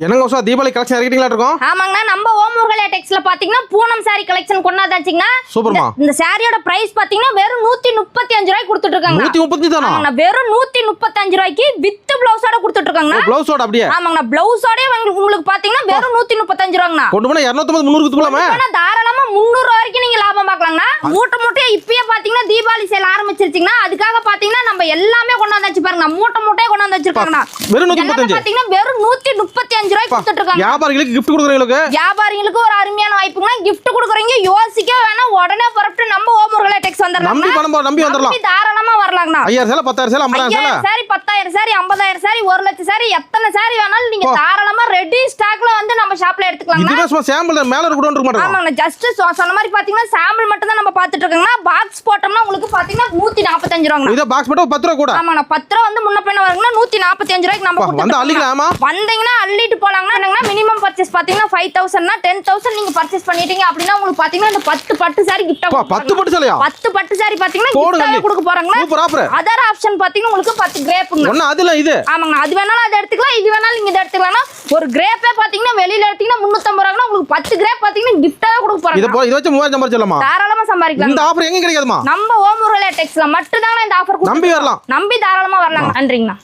என்னங்க உஷா தீபாவளி கலெக்ஷன் இறக்கிட்டீங்களா இருக்கும்? ஆமாங்கண்ணா, நம்ம ஓம் முருகலையா டெக்ஸ்ல பாத்தீங்கன்னா பூனம் சாரி கலெக்ஷன் கொண்டாதாச்சுங்கண்ணா. சூப்பர்மா. இந்த சாரியோட பிரைஸ் பாத்தீங்கன்னா வெறும் 135 ரூபாய்க்கு கொடுத்துட்டு இருக்காங்க. 130 தானா? ஆமாங்கண்ணா, வெறும் 135 ரூபாய்க்கு வித் பிளவுஸோட கொடுத்துட்டு இருக்காங்க. பிளவுஸோட அப்படியே? ஆமாங்கண்ணா, பிளவுஸோட உங்களுக்கு பாத்தீங்கன்னா வெறும் 135 ரூபாங்கண்ணா. கொண்டு போனா 250 300 குடுக்கலாமா? தாராளமா 300 வரைக்கும் நீங்க லாபம் பார்க்கலாங்கண்ணா. மூட்டை இப்பயே பாத்தீங்கன்னா தீபாவளி சேல் ஆரம்பிச்சிருச்சுங்கண்ணா. அதுக்காக பாத்தீங்கன்னா நம்ம எல்லாமே கொண்டாந்தாச்சு பாருங்க. மூட்டையே கொண்டாந்து வச்சிருக்காங்கண்ணா. வெறும் 135 பாத்தீங்கன்னா வெறும் 135 ரூபாய்க்கு கொடுத்துட்டு இருக்காங்க. வியாபாரிகளுக்கு gift கொடுக்குறவங்களுக்கு வியாபாரிகளுக்கு ஒரு அருமையான வாய்ப்புங்க. gift கொடுக்குறீங்க, யோசிக்க வேணாம், உடனே புறப்பட்டு நம்ம ஓம் முருகலையா டெக்ஸ் வந்துடலாம். நம்பி வந்துடலாம். தாராளமா வரலாங்கண்ணா. 5000 சேல 10000 சேல 50000 சேல சாரி 10000 சாரி 50000 சாரி 1 லட்சம் சாரி எத்தனை சாரி வேணாலும் நீங்க தாராளமா ரெடி ஸ்டாக்ல வந்து நம்ம ஷாப்ல எடுத்துக்கலாம். இதுவே சும்மா சாம்பிள் மேல இருக்கணும் இருக்க மாட்டோம். ஆமாங்க, ஜஸ்ட் சொன்ன மாதிரி பாத்தீங்கன்னா சாம்பிள் மட்டும் தான் நம்ம பாத்துட்டு இருக்கோம்னா. பாக்ஸ் போட்டோம்னா உங்களுக்கு பாத்தீங்கன்னா 145 ரூபாங்க. இத பாக்ஸ் மட்டும் 10 ரூபாய் கூட. ஆமாங்க, 10 ரூபாய் வந்து முன்ன பின்ன வரும்னா 145 ரூபாய்க்கு நம்ம வந்து அள்ளிக்கலாமா? வந்தீங்கன்னா அள்ளிட்டு போலாங்கன்னா மினிமம் பர்ச்சேஸ் பாத்தீங்கன்னா 5000 னா 10000 நீங்க பர்ச்சேஸ் பண்ணிட்டீங்க அப்படினா உங்களுக்கு பாத்தீங்கன்னா இந்த 10 பட்டு சாரி gift ஆ 10 பட்டு சாரியா? 10 பட்டு சாரி பாத்தீங்கன்னா gift ஆ கொடுக்க போறாங்க. Super offer. அதர் ஆப்ஷன் பாத்தீங்கன்னா உங்களுக்கு 10 கிரேப்ங்க. ஒண்ணு அதுல இது. ஆமாங்க, அது வேணாலும் அதை எடுத்துக்கலாம், இது வேணாலும் நீங்க இத எடுத்துக்கலாம்னா. ஒரு கிரேப்பே பாத்தீங்கன்னா வெளியில எடுத்தீங்கன்னா 350 ரூபாய்னா உங்களுக்கு 10 கிரேப் பாத்தீங்கன்னா gift ஆ கொடுக்க போறாங்க. இத வச்சு 3000 சம்பாரிச்சலாமா? தாராளமா சம்பாதிக்கலாம். இந்த ஆஃபர் எங்க கிடைக்குதுமா? நம்ம ஓம் முருகலையா டெக்ஸ்ல மட்டும் தான் இந்த ஆஃபர் கொடுத்து நம்பி வரலாம். நம்பி தாராளமா வரலாம். நன்றிங்கண்ணா.